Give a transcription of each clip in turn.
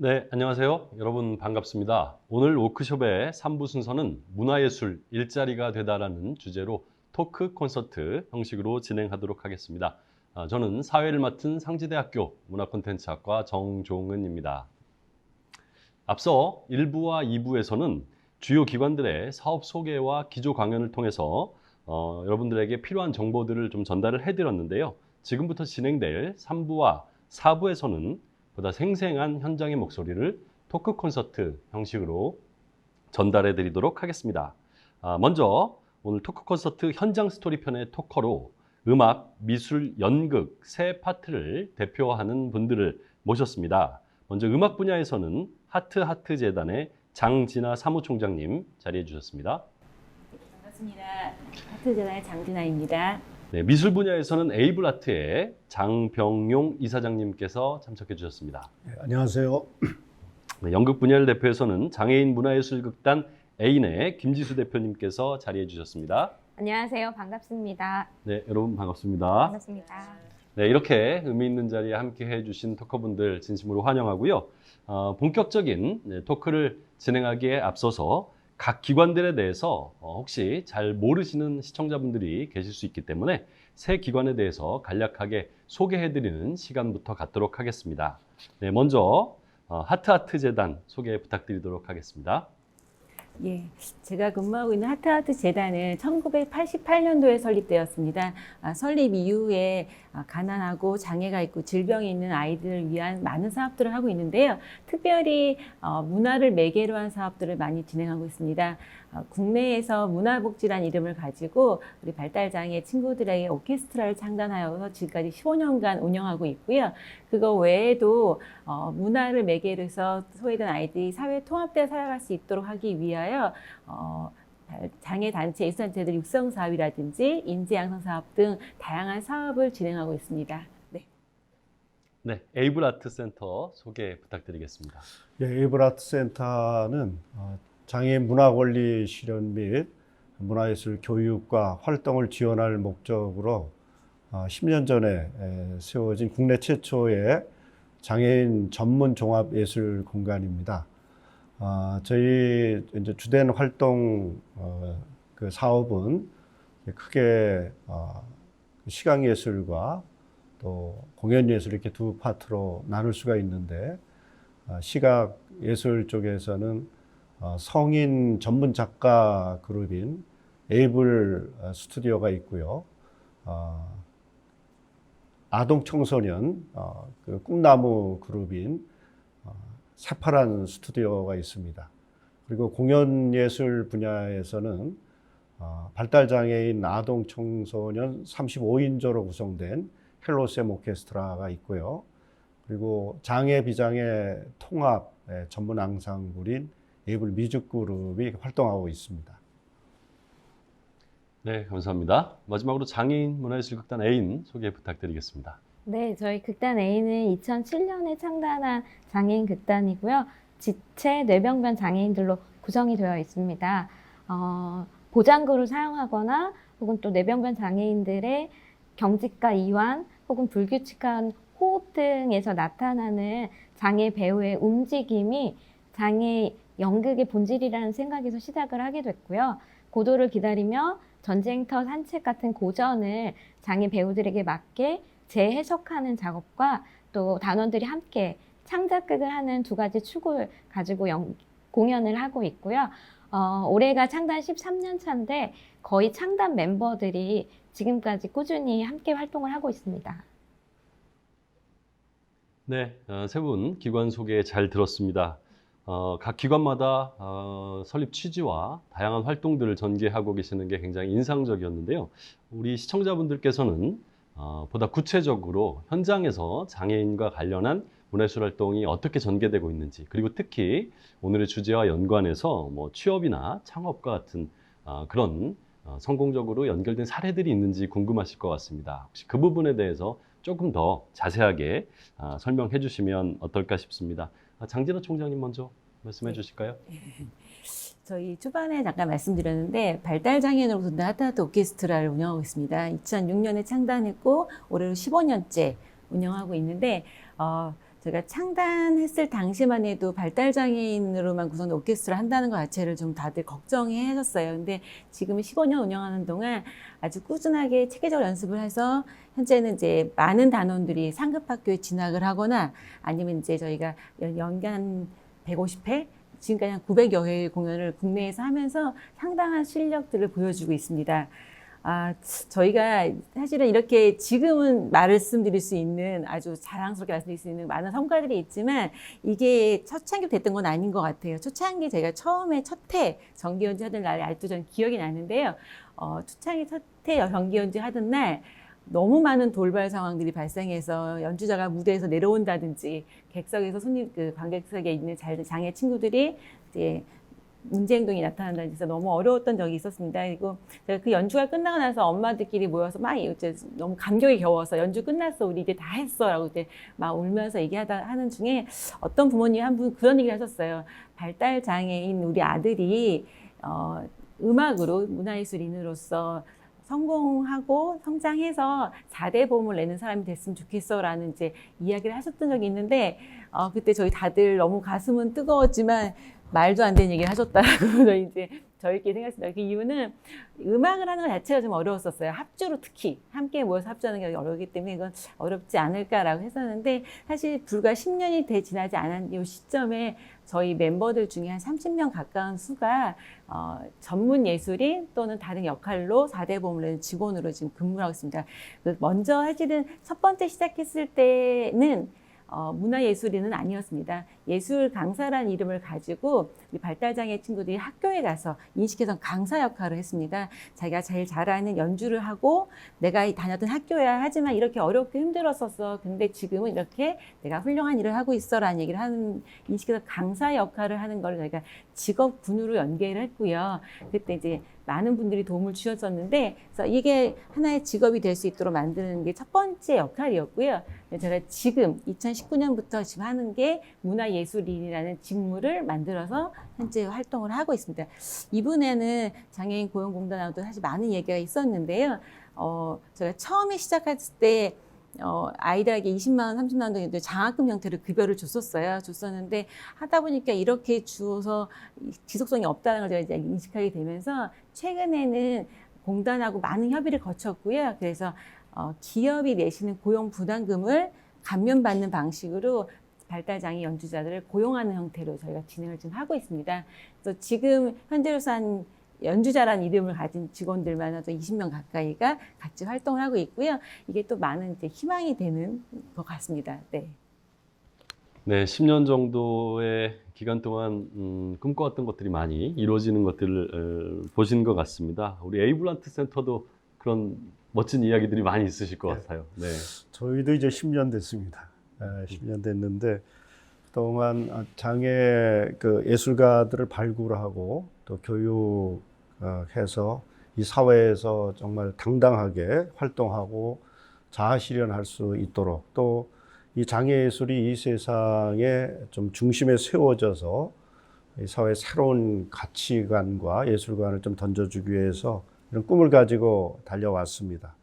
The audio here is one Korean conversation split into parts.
네, 안녕하세요. 여러분 반갑습니다. 오늘 워크숍의 3부 순서는 문화예술 일자리가 되다라는 주제로 토크 콘서트 형식으로 진행하도록 하겠습니다. 저는 사회를 맡은 상지대학교 문화콘텐츠학과 정종은입니다. 앞서 1부와 2부에서는 주요 기관들의 사업 소개와 기조 강연을 통해서 여러분들에게 필요한 정보들을 좀 전달을 해드렸는데요. 지금부터 진행될 3부와 4부에서는 보다 생생한 현장의 목소리를 토크 콘서트 형식으로 전달해 드리도록 하겠습니다. 먼저 오늘 토크 콘서트 현장 스토리 편의 토커로 음악, 미술, 연극 세 파트를 대표하는 분들을 모셨습니다. 먼저 음악 분야에서는 하트 재단의 장진아 사무총장님 자리해 주셨습니다. 반갑습니다. 하트 재단의 장진아입니다. 네, 미술 분야에서는 에이블 아트의 장병용 이사장님께서 참석해 주셨습니다. 네, 안녕하세요. 네, 연극 분야를 대표해서는 장애인 문화예술극단 에인의 김지수 대표님께서 자리해 주셨습니다. 안녕하세요. 반갑습니다. 네, 여러분 반갑습니다. 반갑습니다. 네, 이렇게 의미 있는 자리에 함께 해주신 토커분들 진심으로 환영하고요. 본격적인 토크를 진행하기에 앞서서 각 기관들에 대해서 혹시 잘 모르시는 시청자분들이 계실 수 있기 때문에 새 기관에 대해서 간략하게 소개해드리는 시간부터 갖도록 하겠습니다. 네, 먼저 하트 재단 소개 부탁드리도록 하겠습니다. 예, 제가 근무하고 있는 하트 재단은 1988년도에 설립되었습니다. 설립 이후에 가난하고 장애가 있고 질병이 있는 아이들을 위한 많은 사업들을 하고 있는데요. 특별히 문화를 매개로 한 사업들을 많이 진행하고 있습니다. 국내에서 문화복지란 이름을 가지고 우리 발달장애 친구들에게 오케스트라를 창단하여서 지금까지 15년간 운영하고 있고요. 그거 외에도 문화를 매개로 해서 소외된 아이들이 사회에 통합되어 살아갈 수 있도록 하기 위하여 장애단체, 예술단체들 육성 사업이라든지 인재양성 사업 등 다양한 사업을 진행하고 있습니다. 네, 에이블 아트 센터 소개 부탁드리겠습니다. 예, 에이블 아트 센터는 장애인 문화 권리 실현 및 문화예술 교육과 활동을 지원할 목적으로 10년 전에 세워진 국내 최초의 장애인 전문 종합 예술 공간입니다. 저희 이제 주된 활동 그 사업은 크게 시각 예술과 또 공연 예술 이렇게 두 파트로 나눌 수가 있는데, 시각 예술 쪽에서는 성인 전문 작가 그룹인 에이블 스튜디오가 있고요. 아동 청소년 그 꿈나무 그룹인 새파란 스튜디오가 있습니다. 그리고 공연 예술 분야에서는 발달장애인 아동 청소년 35인조로 구성된 헬로셈 오케스트라가 있고요. 그리고 장애 비장애 통합 전문 앙상블인 에이블 뮤직 그룹이 활동하고 있습니다. 네, 감사합니다. 마지막으로 장애인 문화예술극단 에인 소개 부탁드리겠습니다. 네, 저희 극단 A는 2007년에 창단한 장애인 극단이고요. 지체 뇌병변 장애인들로 구성이 되어 있습니다. 보장구를 사용하거나 혹은 또 뇌병변 장애인들의 경직과 이완 혹은 불규칙한 호흡 등에서 나타나는 장애 배우의 움직임이 장애 연극의 본질이라는 생각에서 시작을 하게 됐고요. 고도를 기다리며 전쟁터 산책 같은 고전을 장애 배우들에게 맞게 재해석하는 작업과 또 단원들이 함께 창작극을 하는 두 가지 축을 가지고 공연을 하고 있고요. 올해가 창단 13년 차인데 거의 창단 멤버들이 지금까지 꾸준히 함께 활동을 하고 있습니다. 네, 세 분 기관 소개 잘 들었습니다. 각 기관마다 설립 취지와 다양한 활동들을 전개하고 계시는 게 굉장히 인상적이었는데요. 우리 시청자분들께서는 보다 구체적으로 현장에서 장애인과 관련한 문화예술 활동이 어떻게 전개되고 있는지, 그리고 특히 오늘의 주제와 연관해서 뭐 취업이나 창업과 같은 그런 성공적으로 연결된 사례들이 있는지 궁금하실 것 같습니다. 혹시 그 부분에 대해서 조금 더 자세하게 설명해 주시면 어떨까 싶습니다. 장진아 총장님 먼저 말씀해 주실까요? 저희 초반에 잠깐 말씀드렸는데 발달장애인으로 부른다 하트하트 오케스트라를 운영하고 있습니다. 2006년에 창단했고 올해로 15년째 운영하고 있는데 제가 창단했을 당시만 해도 발달장애인으로만 구성된 오케스트라 한다는 것 자체를 좀 다들 걱정해 하셨어요. 근데 지금 15년 운영하는 동안 아주 꾸준하게 체계적으로 연습을 해서 현재는 이제 많은 단원들이 상급학교에 진학을 하거나 아니면 이제 저희가 연간 150회 지금까지 한 900여 회 공연을 국내에서 하면서 상당한 실력들을 보여주고 있습니다. 저희가 사실은 이렇게 지금은 말씀드릴 수 있는 아주 자랑스럽게 말씀드릴 수 있는 많은 성과들이 있지만 이게 초창기 됐던 건 아닌 것 같아요. 초창기 제가 처음에 첫 회 정기 연주 하던 날이 아직도 전 기억이 나는데요. 초창기 첫 회 정기 연주 하던 날 너무 많은 돌발 상황들이 발생해서 연주자가 무대에서 내려온다든지 객석에서 관객석에 있는 장애 친구들이 이제 문제 행동이 나타난다든지 해서 너무 어려웠던 적이 있었습니다. 그리고 제가 그 연주가 끝나고 나서 엄마들끼리 모여서 막 이제 너무 감격에 겨워서 연주 끝났어, 우리 이제 다 했어라고 이제 막 울면서 하는 중에 어떤 부모님 한 분 그런 얘기를 하셨어요. 발달 장애인 우리 아들이 음악으로 문화예술인으로서 성공하고 성장해서 4대 보험을 내는 사람이 됐으면 좋겠어라는 이제 이야기를 하셨던 적이 있는데 그때 저희 다들 너무 가슴은 뜨거웠지만 말도 안 되는 얘기를 하셨다라고 이제 저희끼리 생각했습니다. 그 이유는 음악을 하는 것 자체가 좀 어려웠었어요. 합주로 특히 함께 모여서 합주하는 게 어렵기 때문에 이건 어렵지 않을까라고 했었는데 사실 불과 10년이 지나지 않은 이 시점에 저희 멤버들 중에 한 30명 가까운 수가 전문 예술인 또는 다른 역할로 4대 보험을 내는 직원으로 지금 근무를 하고 있습니다. 먼저 사실은 첫 번째 시작했을 때는 문화예술인은 아니었습니다. 예술 강사라는 이름을 가지고 우리 발달장애 친구들이 학교에 가서 인식해서 강사 역할을 했습니다. 자기가 제일 잘하는 연주를 하고 내가 다녔던 학교야 하지만 이렇게 어렵고 힘들었었어. 근데 지금은 이렇게 내가 훌륭한 일을 하고 있어라는 얘기를 하는 인식해서 강사 역할을 하는 걸 저희가 직업군으로 연계를 했고요. 그때 이제 많은 분들이 도움을 주셨었는데 그래서 이게 하나의 직업이 될 수 있도록 만드는 게 첫 번째 역할이었고요. 제가 지금 2019년부터 지금 하는 게 문화예술인이라는 직무를 만들어서 현재 활동을 하고 있습니다. 이분에는 장애인 고용공단하고도 사실 많은 얘기가 있었는데요. 제가 처음에 시작했을 때 아이들에게 20만 원, 30만 원 정도 장학금 형태로 급여를 줬었는데 하다 보니까 이렇게 주어서 지속성이 없다는 걸 제가 이제 인식하게 되면서 최근에는 공단하고 많은 협의를 거쳤고요. 그래서 기업이 내시는 고용 부담금을 감면받는 방식으로 발달장애 연주자들을 고용하는 형태로 저희가 진행을 지금 하고 있습니다. 그래서 지금 현재로서 한 연주자라는 이름을 가진 직원들만 해도 20명 가까이가 같이 활동을 하고 있고요. 이게 또 많은 이제 희망이 되는 것 같습니다. 네. 네, 10년 정도의 기간 동안 꿈꿔왔던 것들이 많이 이루어지는 것들을 보신 것 같습니다. 우리 에이블란트 센터도 그런 멋진 이야기들이 많이 있으실 것 같아요. 네. 저희도 이제 10년 됐습니다. 10년 됐는데 그동안 장애 예술가들을 발굴하고 또 교육해서 이 사회에서 정말 당당하게 활동하고 자아 실현할 수 있도록 또 이 장애 예술이 이 세상에 좀 중심에 세워져서 이 사회의 새로운 가치관과 예술관을 좀 던져주기 위해서 이런 꿈을 가지고 달려왔습니다.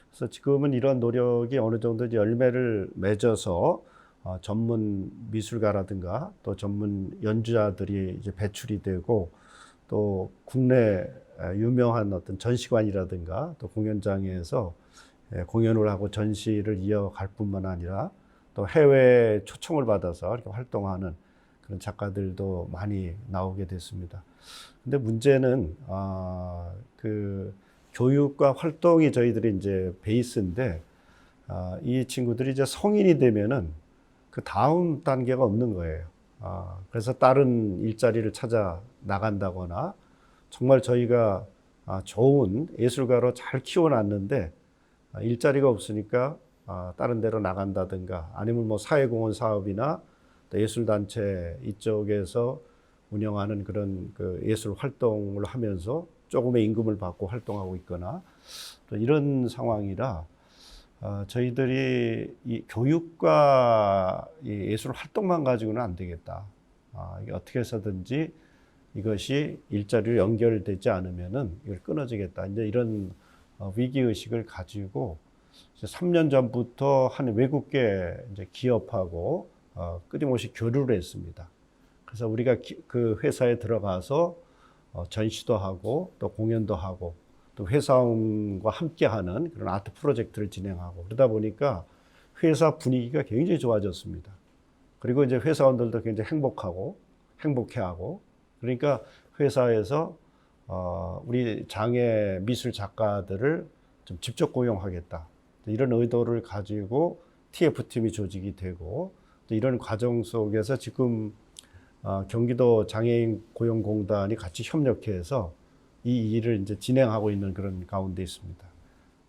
그래서 지금은 이런 노력이 어느 정도 이제 열매를 맺어서 전문 미술가라든가 또 전문 연주자들이 이제 배출이 되고 또 국내 유명한 어떤 전시관이라든가 또 공연장에서 공연을 하고 전시를 이어갈 뿐만 아니라 또 해외 초청을 받아서 이렇게 활동하는 그런 작가들도 많이 나오게 됐습니다. 근데 문제는 그 교육과 활동이 저희들이 이제 베이스인데 이 친구들이 이제 성인이 되면은 그 다음 단계가 없는 거예요. 그래서 다른 일자리를 찾아 나간다거나 정말 저희가 좋은 예술가로 잘 키워놨는데 일자리가 없으니까 다른 데로 나간다든가 아니면 뭐 사회공헌 사업이나 또 예술단체 이쪽에서 운영하는 그런 그 예술 활동을 하면서 조금의 임금을 받고 활동하고 있거나 또 이런 상황이라 저희들이 이 교육과 이 예술 활동만 가지고는 안 되겠다. 이게 어떻게 해서든지 이것이 일자리로 연결되지 않으면은 이걸 끊어지겠다. 이제 이런 위기 의식을 가지고 3년 전부터 한 외국계 이제 기업하고 끊임없이 교류를 했습니다. 그래서 우리가 그 회사에 들어가서 전시도 하고 또 공연도 하고 또 회사원과 함께하는 그런 아트 프로젝트를 진행하고 그러다 보니까 회사 분위기가 굉장히 좋아졌습니다. 그리고 이제 회사원들도 굉장히 행복해하고 그러니까 회사에서 우리 장애 미술 작가들을 좀 직접 고용하겠다 이런 의도를 가지고 TF팀이 조직이 되고 또 이런 과정 속에서 지금 경기도 장애인 고용공단이 같이 협력해서 이 일을 이제 진행하고 있는 그런 가운데 있습니다.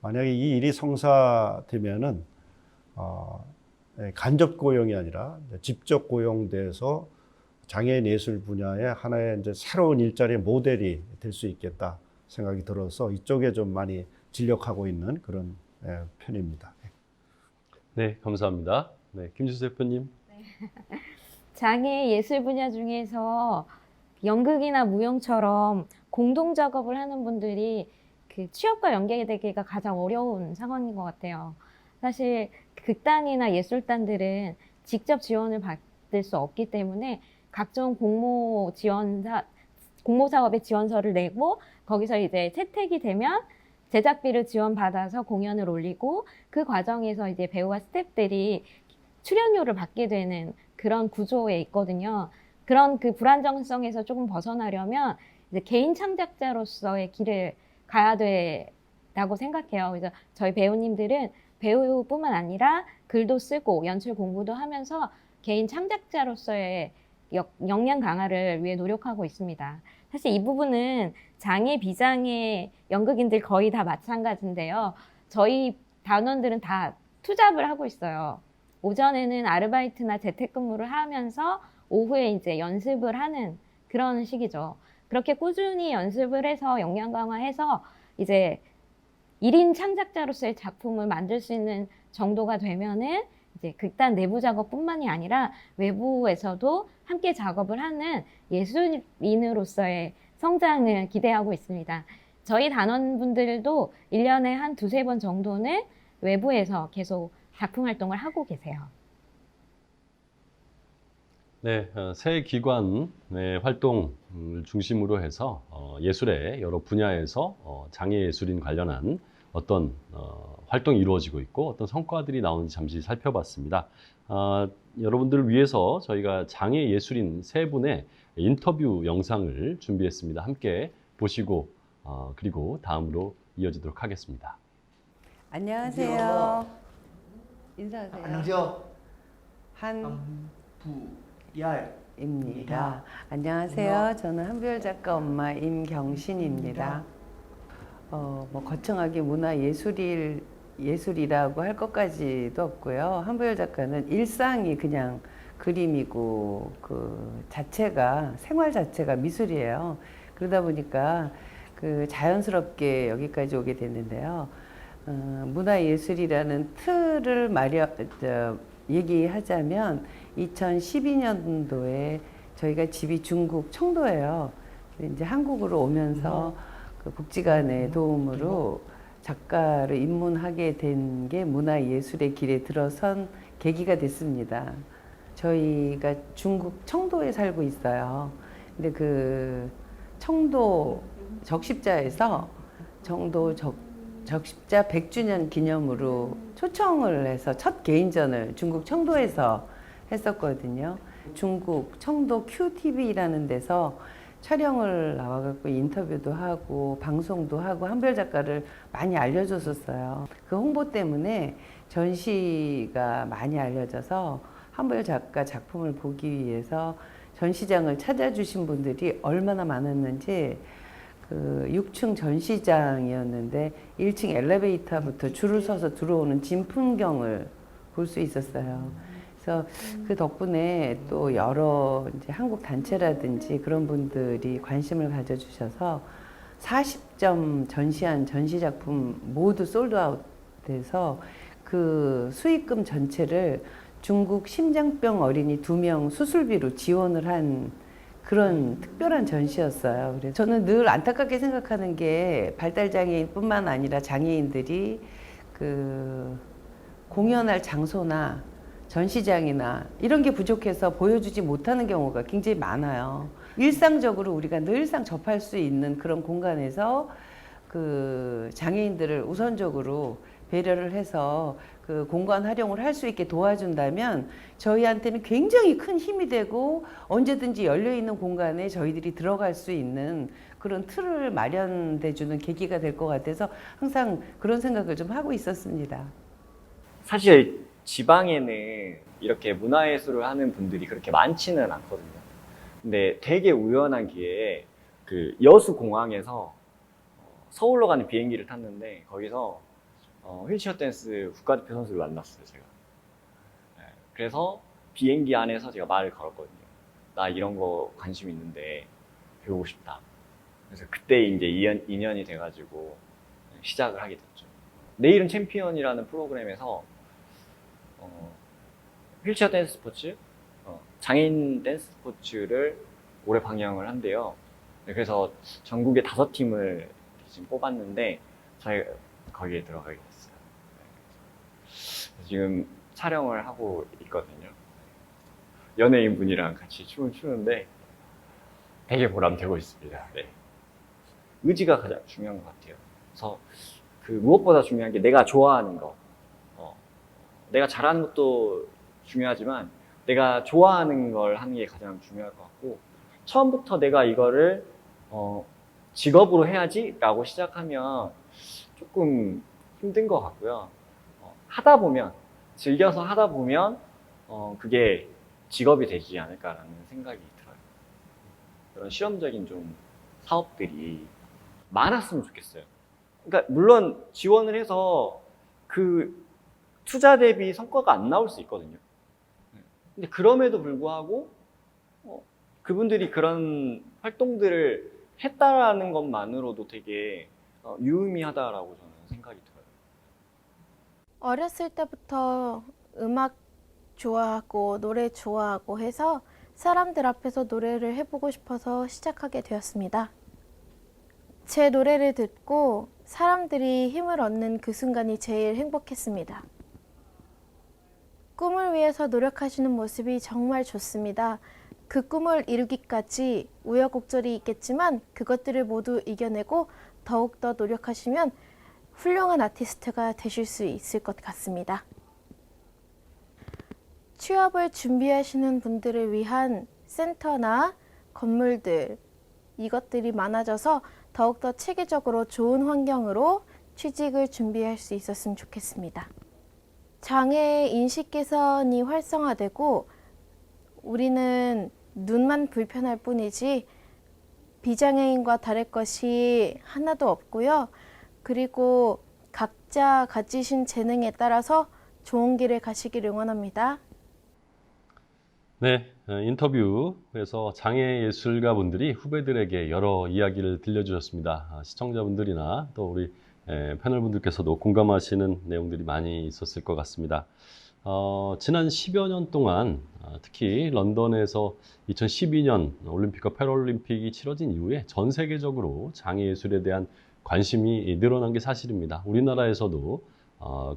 만약에 이 일이 성사되면은 간접 고용이 아니라 직접 고용돼서 장애인 예술 분야의 하나의 이제 새로운 일자리 모델이 될 수 있겠다 생각이 들어서 이쪽에 좀 많이 진력하고 있는 그런 편입니다. 네, 감사합니다. 네, 김주수 대표님. 장애 예술 분야 중에서 연극이나 무용처럼 공동 작업을 하는 분들이 그 취업과 연계되기가 가장 어려운 상황인 것 같아요. 사실 극단이나 예술단들은 직접 지원을 받을 수 없기 때문에 각종 공모 사업에 지원서를 내고 거기서 이제 채택이 되면 제작비를 지원받아서 공연을 올리고 그 과정에서 이제 배우와 스태프들이 출연료를 받게 되는 그런 구조에 있거든요. 그런 그 불안정성에서 조금 벗어나려면 이제 개인 창작자로서의 길을 가야 된다고 생각해요. 그래서 저희 배우님들은 배우뿐만 아니라 글도 쓰고 연출 공부도 하면서 개인 창작자로서의 역량 강화를 위해 노력하고 있습니다. 사실 이 부분은 장애, 비장애 연극인들 거의 다 마찬가지인데요. 저희 단원들은 다 투잡을 하고 있어요. 오전에는 아르바이트나 재택근무를 하면서 오후에 이제 연습을 하는 그런 시기죠. 그렇게 꾸준히 연습을 해서 역량 강화해서 이제 1인 창작자로서의 작품을 만들 수 있는 정도가 되면은 이제 극단 내부 작업뿐만이 아니라 외부에서도 함께 작업을 하는 예술인으로서의 성장을 기대하고 있습니다. 저희 단원분들도 1년에 한 두세 번 정도는 외부에서 계속 작품 활동을 하고 계세요. 네, 새 기관의 활동을 중심으로 해서 예술의 여러 분야에서 장애 예술인 관련한 어떤 활동이 이루어지고 있고 어떤 성과들이 나오는지 잠시 살펴봤습니다. 여러분들을 위해서 저희가 장애 예술인 세 분의 인터뷰 영상을 준비했습니다. 함께 보시고 그리고 다음으로 이어지도록 하겠습니다. 안녕하세요. 인사하세요. 안녕하세요. 한부열입니다. 안녕하세요. 저는 한부열 작가 엄마 임경신입니다. 뭐 거창하게 예술이라고 할 것까지도 없고요. 한부열 작가는 일상이 그냥 그림이고 그 자체가 생활 자체가 미술이에요. 그러다 보니까 그 자연스럽게 여기까지 오게 됐는데요. 문화예술이라는 틀을 얘기하자면 2012년도에 저희가 집이 중국 청도예요. 이제 한국으로 오면서 그 국지관의 도움으로 작가를 입문하게 된 게 문화예술의 길에 들어선 계기가 됐습니다. 저희가 중국 청도에 살고 있어요. 근데 그 청도 적십자에서 청도 적십자 100주년 기념으로 초청을 해서 첫 개인전을 중국 청도에서 했었거든요. 중국 청도 QTV라는 데서 촬영을 나와갖고 인터뷰도 하고 방송도 하고 한별 작가를 많이 알려줬었어요. 그 홍보 때문에 전시가 많이 알려져서 한별 작가 작품을 보기 위해서 전시장을 찾아주신 분들이 얼마나 많았는지 그 6층 전시장이었는데 1층 엘리베이터부터 줄을 서서 들어오는 진풍경을 볼 수 있었어요. 그래서 그 덕분에 또 여러 이제 한국 단체라든지 그런 분들이 관심을 가져주셔서 40점 전시한 전시 작품 모두 솔드아웃 돼서 그 수익금 전체를 중국 심장병 어린이 2명 수술비로 지원을 한 그런 특별한 전시였어요. 그래서 저는 늘 안타깝게 생각하는 게 발달장애인뿐만 아니라 장애인들이 그 공연할 장소나 전시장이나 이런 게 부족해서 보여주지 못하는 경우가 굉장히 많아요. 일상적으로 우리가 늘상 접할 수 있는 그런 공간에서 그 장애인들을 우선적으로 배려를 해서 그 공간 활용을 할 수 있게 도와준다면 저희한테는 굉장히 큰 힘이 되고 언제든지 열려 있는 공간에 저희들이 들어갈 수 있는 그런 틀을 마련돼 주는 계기가 될 것 같아서 항상 그런 생각을 좀 하고 있었습니다. 사실 지방에는 이렇게 문화예술을 하는 분들이 그렇게 많지는 않거든요. 근데 되게 우연한 기회에 그 여수공항에서 서울로 가는 비행기를 탔는데 거기서 휠체어 댄스 국가대표 선수를 만났어요, 제가. 네, 그래서 비행기 안에서 제가 말을 걸었거든요. 나 이런 거 관심 있는데 배우고 싶다. 그래서 그때 이제 인연이 돼가지고 시작을 하게 됐죠. 내일은 챔피언이라는 프로그램에서 휠체어 댄스 스포츠, 장애인 댄스 스포츠를 올해 방영을 한대요. 네, 그래서 전국에 5팀을 지금 뽑았는데 저희가 거기에 들어가게 됐어요. 네. 지금 촬영을 하고 있거든요. 연예인 분이랑 같이 춤을 추는데 되게 보람되고 있습니다. 네. 의지가 가장 중요한 것 같아요. 그래서 그 무엇보다 중요한 게 내가 좋아하는 거. 내가 잘하는 것도 중요하지만 내가 좋아하는 걸 하는 게 가장 중요할 것 같고 처음부터 내가 이거를 직업으로 해야지 라고 시작하면 조금 힘든 것 같고요. 하다 보면 즐겨서 하다 보면 그게 직업이 되지 않을까라는 생각이 들어요. 그런 실험적인 좀 사업들이 많았으면 좋겠어요. 그러니까 물론 지원을 해서 그 투자 대비 성과가 안 나올 수 있거든요. 근데 그럼에도 불구하고 그분들이 그런 활동들을 했다라는 것만으로도 되게 유의미하다라고 저는 생각이 들어요. 어렸을 때부터 음악 좋아하고 노래 좋아하고 해서 사람들 앞에서 노래를 해보고 싶어서 시작하게 되었습니다. 제 노래를 듣고 사람들이 힘을 얻는 그 순간이 제일 행복했습니다. 꿈을 위해서 노력하시는 모습이 정말 좋습니다. 그 꿈을 이루기까지 우여곡절이 있겠지만 그것들을 모두 이겨내고 더욱더 노력하시면 훌륭한 아티스트가 되실 수 있을 것 같습니다. 취업을 준비하시는 분들을 위한 센터나 건물들 이것들이 많아져서 더욱더 체계적으로 좋은 환경으로 취직을 준비할 수 있었으면 좋겠습니다. 장애 인식 개선이 활성화되고 우리는 눈만 불편할 뿐이지 비장애인과 다를 것이 하나도 없고요. 그리고 각자 가지신 재능에 따라서 좋은 길을 가시길 응원합니다. 네, 인터뷰에서 장애예술가 분들이 후배들에게 여러 이야기를 들려주셨습니다. 시청자분들이나 또 우리 패널분들께서도 공감하시는 내용들이 많이 있었을 것 같습니다. 지난 10여 년 동안 특히 런던에서 2012년 올림픽과 패럴림픽이 치러진 이후에 전 세계적으로 장애예술에 대한 관심이 늘어난 게 사실입니다. 우리나라에서도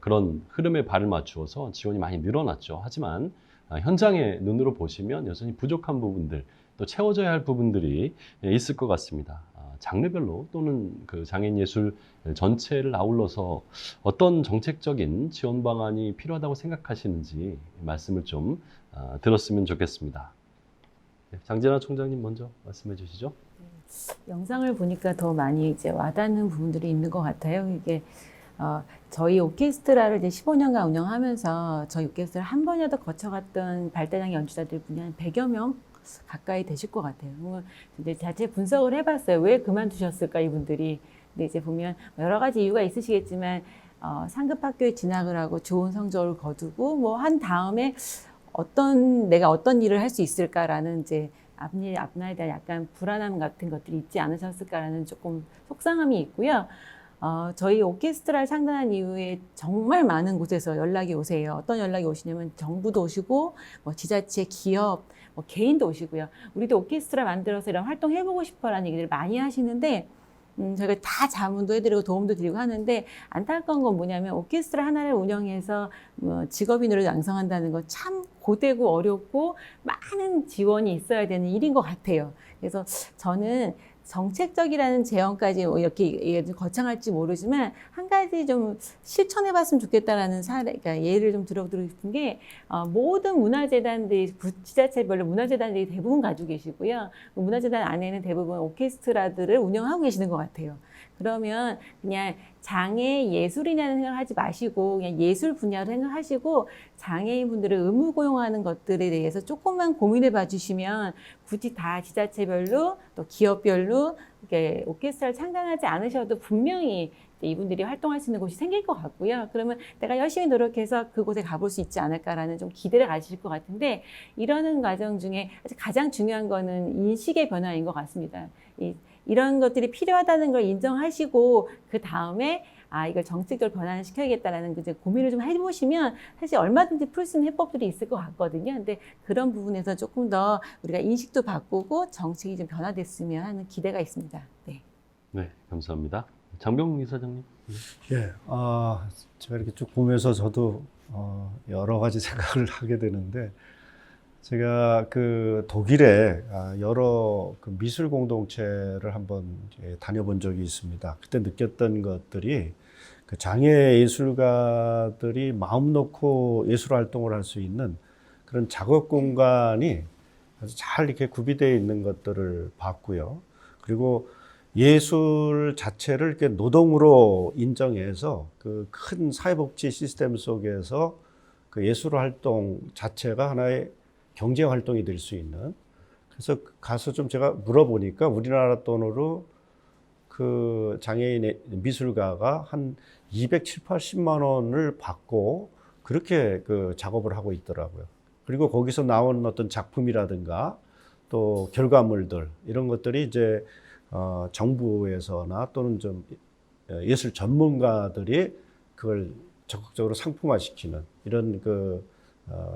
그런 흐름에 발을 맞추어서 지원이 많이 늘어났죠. 하지만 현장의 눈으로 보시면 여전히 부족한 부분들, 또 채워져야 할 부분들이 있을 것 같습니다. 장르별로 또는 그 장애인 예술 전체를 아울러서 어떤 정책적인 지원 방안이 필요하다고 생각하시는지 말씀을 좀 들었으면 좋겠습니다. 장진아 총장님 먼저 말씀해 주시죠. 영상을 보니까 더 많이 이제 와닿는 부분들이 있는 것 같아요. 이게 저희 오케스트라를 이제 15년간 운영하면서 저희 오케스트라 한 번이라도 거쳐갔던 발달장애 연주자들 분이 한 100여 명 가까이 되실 것 같아요. 이제 자체 분석을 해봤어요. 왜 그만두셨을까 이분들이. 근데 이제 보면 여러 가지 이유가 있으시겠지만 상급 학교에 진학을 하고 좋은 성적을 거두고 뭐 한 다음에 내가 어떤 일을 할 수 있을까라는 이제 앞날에 대한 약간 불안함 같은 것들이 있지 않으셨을까라는 조금 속상함이 있고요. 저희 오케스트라를 창단한 이후에 정말 많은 곳에서 연락이 오세요. 어떤 연락이 오시냐면 정부도 오시고 뭐 지자체, 기업, 뭐 개인도 오시고요. 우리도 오케스트라 만들어서 이런 활동 해보고 싶어라는 얘기를 많이 하시는데 저희가 다 자문도 해드리고 도움도 드리고 하는데 안타까운 건 뭐냐면 오케스트라 하나를 운영해서 뭐 직업인으로 양성한다는 거 참 고되고 어렵고 많은 지원이 있어야 되는 일인 것 같아요. 그래서 저는 정책적이라는 제언까지 이렇게 거창할지 모르지만 한 가지 좀 실천해봤으면 좋겠다라는 사례, 그러니까 예를 좀 들어드리고 싶은 게 모든 문화재단들이 지자체별로 문화재단들이 대부분 가지고 계시고요. 그 문화재단 안에는 대부분 오케스트라들을 운영하고 계시는 것 같아요. 그러면 그냥 장애 예술이라는 생각을 하지 마시고 그냥 예술 분야로 생각하시고 장애인분들을 의무 고용하는 것들에 대해서 조금만 고민해 봐 주시면 굳이 다 지자체별로 또 기업별로 이렇게 오케스트라를 창단하지 않으셔도 분명히 이분들이 활동할 수 있는 곳이 생길 것 같고요. 그러면 내가 열심히 노력해서 그곳에 가볼 수 있지 않을까라는 좀 기대를 가지실 것 같은데 이러는 과정 중에 가장 중요한 거는 인식의 변화인 것 같습니다. 이런 것들이 필요하다는 걸 인정하시고 그 다음에 이걸 정책적으로 변화시켜야겠다라는 이제 고민을 좀 해보시면 사실 얼마든지 풀 수 있는 해법들이 있을 것 같거든요. 근데 그런 부분에서 조금 더 우리가 인식도 바꾸고 정책이 좀 변화됐으면 하는 기대가 있습니다. 네. 네, 감사합니다. 장병 이사장님. 예, 제가 이렇게 쭉 보면서 저도 여러 가지 생각을 하게 되는데 제가 그 독일에 여러 그 미술 공동체를 한번 다녀본 적이 있습니다. 그때 느꼈던 것들이 그 장애 예술가들이 마음 놓고 예술 활동을 할 수 있는 그런 작업 공간이 아주 잘 이렇게 구비되어 있는 것들을 봤고요. 그리고 예술 자체를 이렇게 노동으로 인정해서 그 큰 사회복지 시스템 속에서 그 예술 활동 자체가 하나의 경제 활동이 될 수 있는. 그래서 가서 좀 제가 물어보니까 우리나라 돈으로 그 장애인 미술가가 한 270~80만 원을 받고 그렇게 그 작업을 하고 있더라고요. 그리고 거기서 나온 어떤 작품이라든가 또 결과물들 이런 것들이 이제 정부에서나 또는 좀 예술 전문가들이 그걸 적극적으로 상품화시키는 이런 그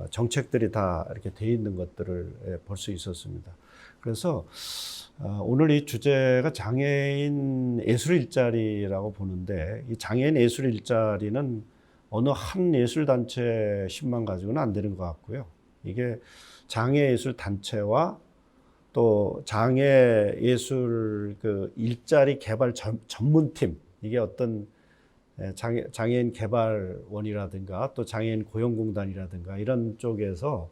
정책들이 다 이렇게 돼 있는 것들을 볼 수 있었습니다. 그래서 오늘 이 주제가 장애인 예술 일자리라고 보는데 이 장애인 예술 일자리는 어느 한 예술 단체 힘만 가지고는 안 되는 것 같고요. 이게 장애 예술 단체와 또 장애 예술 그 일자리 개발 전문팀 이게 어떤 장애인 개발원이라든가 또 장애인 고용공단이라든가 이런 쪽에서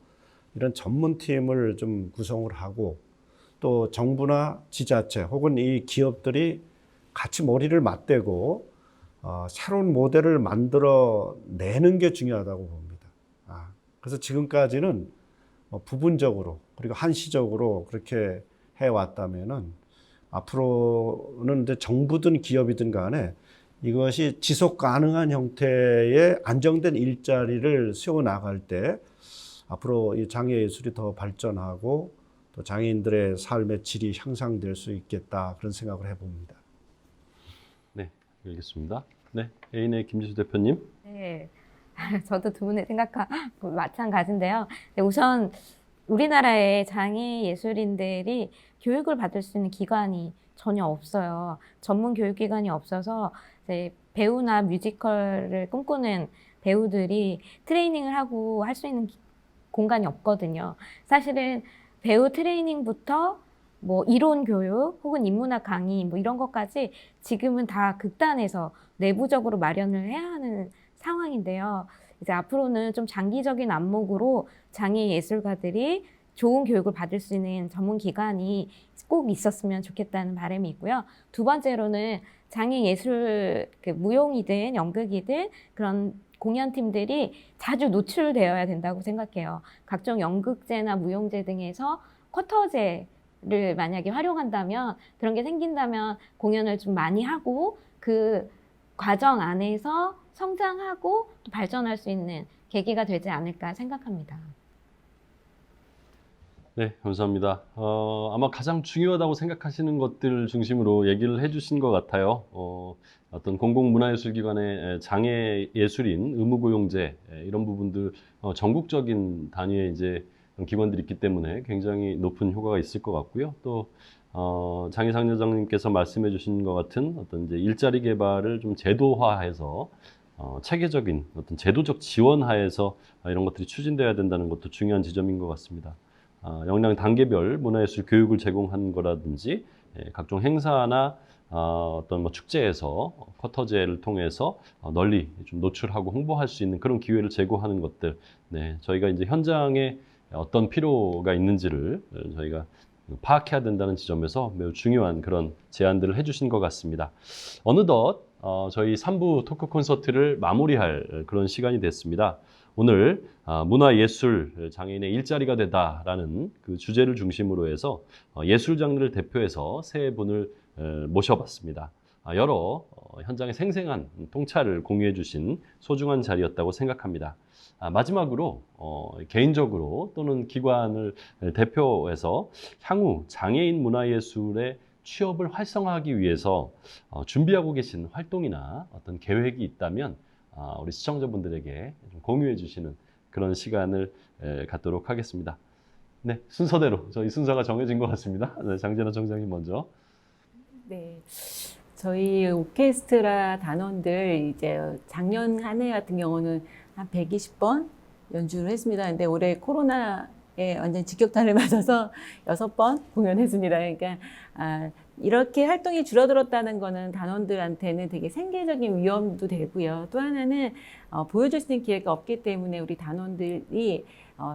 이런 전문팀을 좀 구성을 하고 또 정부나 지자체 혹은 이 기업들이 같이 머리를 맞대고 새로운 모델을 만들어 내는 게 중요하다고 봅니다. 그래서 지금까지는 부분적으로 그리고 한시적으로 그렇게 해왔다면은 앞으로는 이제 정부든 기업이든 간에 이것이 지속 가능한 형태의 안정된 일자리를 세워 나갈 때 앞으로 이 장애 예술이 더 발전하고 또 장애인들의 삶의 질이 향상될 수 있겠다 그런 생각을 해봅니다. 네, 알겠습니다. 네, A인의 김지수 대표님. 네, 저도 두 분의 생각과 마찬가지인데요. 우선 우리나라의 장애 예술인들이 교육을 받을 수 있는 기관이 전혀 없어요. 전문 교육기관이 없어서 이제 배우나 뮤지컬을 꿈꾸는 배우들이 트레이닝을 하고 할 수 있는 공간이 없거든요. 사실은 배우 트레이닝부터 뭐 이론 교육 혹은 인문학 강의 뭐 이런 것까지 지금은 다 극단에서 내부적으로 마련을 해야 하는 상황인데요. 이제 앞으로는 좀 장기적인 안목으로 장애 예술가들이 좋은 교육을 받을 수 있는 전문 기관이 꼭 있었으면 좋겠다는 바람이 있고요. 두 번째로는 장애 예술 무용이든 연극이든 그런 공연팀들이 자주 노출되어야 된다고 생각해요. 각종 연극제나 무용제 등에서 쿼터제를 만약에 활용한다면 그런 게 생긴다면 공연을 좀 많이 하고 그 과정 안에서 성장하고 또 발전할 수 있는 계기가 되지 않을까 생각합니다. 네, 감사합니다. 아마 가장 중요하다고 생각하시는 것들 중심으로 얘기를 해주신 것 같아요. 어떤 공공문화예술기관의 장애 예술인 의무고용제 이런 부분들 전국적인 단위의 이제 기관들이 있기 때문에 굉장히 높은 효과가 있을 것 같고요. 또 장희상여장님께서 말씀해 주신 것 같은 어떤 이제 일자리 개발을 좀 제도화해서 체계적인 어떤 제도적 지원하에서 이런 것들이 추진돼야 된다는 것도 중요한 지점인 것 같습니다. 역량 단계별 문화예술 교육을 제공한 거라든지 각종 행사나 어떤 뭐 축제에서 쿼터제를 통해서 널리 좀 노출하고 홍보할 수 있는 그런 기회를 제공하는 것들, 네, 저희가 이제 현장에 어떤 필요가 있는지를 저희가 파악해야 된다는 지점에서 매우 중요한 그런 제안들을 해주신 것 같습니다. 어느덧 저희 3부 토크 콘서트를 마무리할 그런 시간이 됐습니다. 오늘 문화예술 장애인의 일자리가 되다라는 그 주제를 중심으로 해서 예술 장르를 대표해서 세 분을 모셔봤습니다. 여러 현장의 생생한 통찰을 공유해 주신 소중한 자리였다고 생각합니다. 마지막으로 개인적으로 또는 기관을 대표해서 향후 장애인 문화예술의 취업을 활성화하기 위해서 준비하고 계신 활동이나 어떤 계획이 있다면 우리 시청자분들에게 좀 공유해 주시는 그런 시간을 갖도록 하겠습니다. 네, 순서대로 저희 순서가 정해진 것 같습니다. 네, 장진아 청장님 먼저. 네. 저희 오케스트라 단원들 이제 작년 한 해 같은 경우는 한 120번 연주를 했습니다. 근데 올해 코로나에 완전 직격탄을 맞아서 6번 공연했습니다. 그러니까 이렇게 활동이 줄어들었다는 거는 단원들한테는 되게 생계적인 위험도 되고요. 또 하나는 보여줄 수 있는 기회가 없기 때문에 우리 단원들이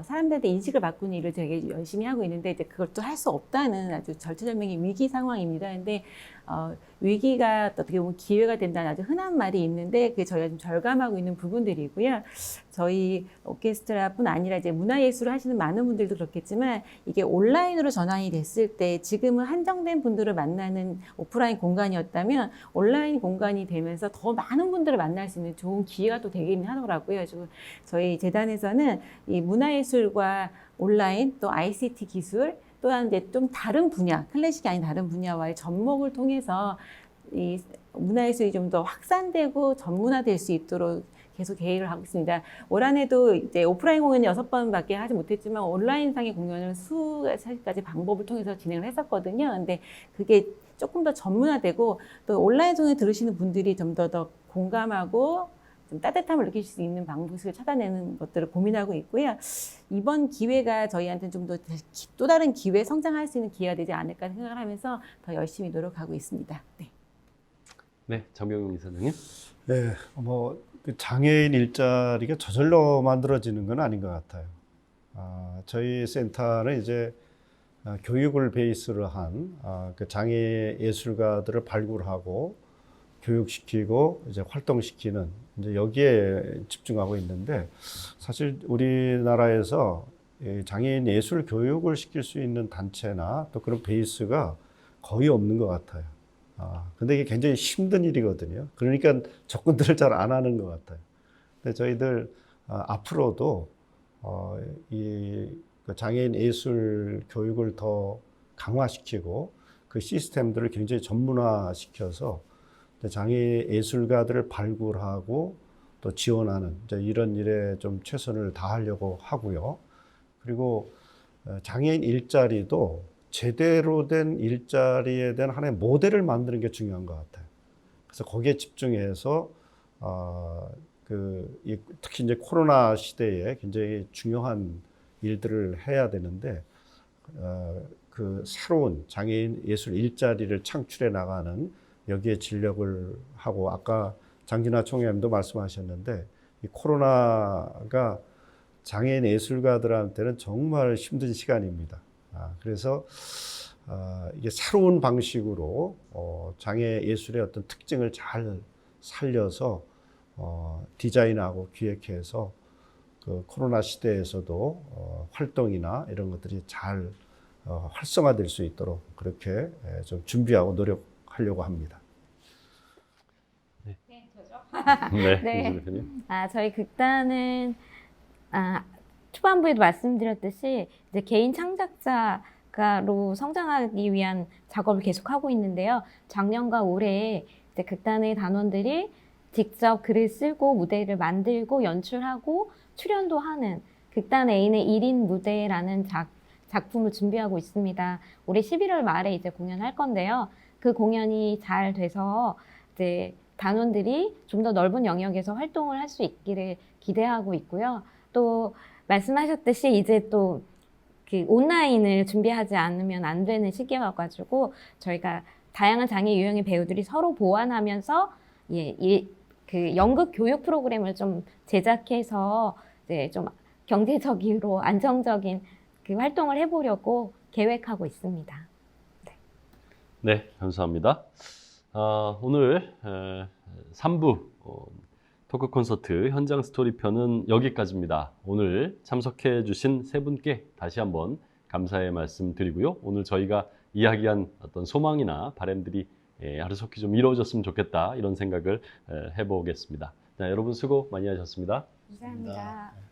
사람들한테 인식을 바꾸는 일을 되게 열심히 하고 있는데 이제 그것도 할 수 없다는 아주 절체절명의 위기 상황입니다. 근데 위기가 어떻게 보면 기회가 된다는 아주 흔한 말이 있는데 그게 저희가 좀 절감하고 있는 부분들이고요. 저희 오케스트라뿐 아니라 이제 문화예술을 하시는 많은 분들도 그렇겠지만 이게 온라인으로 전환이 됐을 때 지금은 한정된 분들을 만나는 오프라인 공간이었다면 온라인 공간이 되면서 더 많은 분들을 만날 수 있는 좋은 기회가 또 되긴 하더라고요. 그래서 저희 재단에서는 이 문화예술과 온라인 또 ICT 기술 또한 이제 좀 다른 분야, 클래식이 아닌 다른 분야와의 접목을 통해서 이 문화예술이 좀 더 확산되고 전문화될 수 있도록 계속 계획을 하고 있습니다. 올 한해도 이제 오프라인 공연 6번밖에 하지 못했지만 온라인상의 공연을 수가지 방법을 통해서 진행을 했었거든요. 근데 그게 조금 더 전문화되고 또 온라인 통해 들으시는 분들이 좀 더 공감하고 좀 따뜻함을 느낄 수 있는 방식을 찾아내는 것들을 고민하고 있고요. 이번 기회가 저희한테는 좀 더 또 다른 기회, 성장할 수 있는 기회가 되지 않을까 생각을 하면서 더 열심히 노력하고 있습니다. 네. 네, 정병용 이사장님. 네, 그 장애인 일자리가 저절로 만들어지는 건 아닌 것 같아요. 저희 센터는 이제 교육을 베이스로 한 그 장애 예술가들을 발굴하고 교육시키고 이제 활동시키는 이제 여기에 집중하고 있는데 사실 우리나라에서 장애인 예술 교육을 시킬 수 있는 단체나 또 그런 베이스가 거의 없는 것 같아요. 근데 이게 굉장히 힘든 일이거든요. 그러니까 접근들을 잘 안 하는 것 같아요. 근데 저희들 앞으로도 이 장애인 예술 교육을 더 강화시키고 그 시스템들을 굉장히 전문화시켜서 장애 예술가들을 발굴하고 또 지원하는 이런 일에 좀 최선을 다하려고 하고요. 그리고 장애인 일자리도 제대로 된 일자리에 대한 하나의 모델을 만드는 게 중요한 것 같아요. 그래서 거기에 집중해서 특히 이제 코로나 시대에 굉장히 중요한 일들을 해야 되는데 그 새로운 장애인 예술 일자리를 창출해 나가는 여기에 진력을 하고 아까 장진아 총회장님도 말씀하셨는데 이 코로나가 장애인 예술가들한테는 정말 힘든 시간입니다. 그래서 이게 새로운 방식으로 장애 예술의 어떤 특징을 잘 살려서 디자인하고 기획해서 그 코로나 시대에서도 활동이나 이런 것들이 잘 활성화될 수 있도록 그렇게 좀 준비하고 노력하려고 합니다. 네, 네. 저희 극단은 초반부에도 말씀드렸듯이 이제 개인 창작자로 성장하기 위한 작업을 계속하고 있는데요. 작년과 올해 이제 극단의 단원들이 직접 글을 쓰고 무대를 만들고 연출하고 출연도 하는 극단 A인의 1인 무대라는 작품을 준비하고 있습니다. 올해 11월 말에 이제 공연할 건데요. 그 공연이 잘 돼서 이제 단원들이 좀 더 넓은 영역에서 활동을 할 수 있기를 기대하고 있고요. 또 말씀하셨듯이 이제 또 그 온라인을 준비하지 않으면 안 되는 시기여가지고 저희가 다양한 장애 유형의 배우들이 서로 보완하면서 그 연극 교육 프로그램을 좀 제작해서 이제 좀 경제적으로 안정적인 그 활동을 해보려고 계획하고 있습니다. 네, 감사합니다. 오늘 3부 토크 콘서트 현장 스토리 편은 여기까지입니다. 오늘 참석해 주신 세 분께 다시 한번 감사의 말씀 드리고요. 오늘 저희가 이야기한 어떤 소망이나 바람들이 하루속히 좀 이루어졌으면 좋겠다 이런 생각을 해보겠습니다. 자, 여러분 수고 많이 하셨습니다. 감사합니다.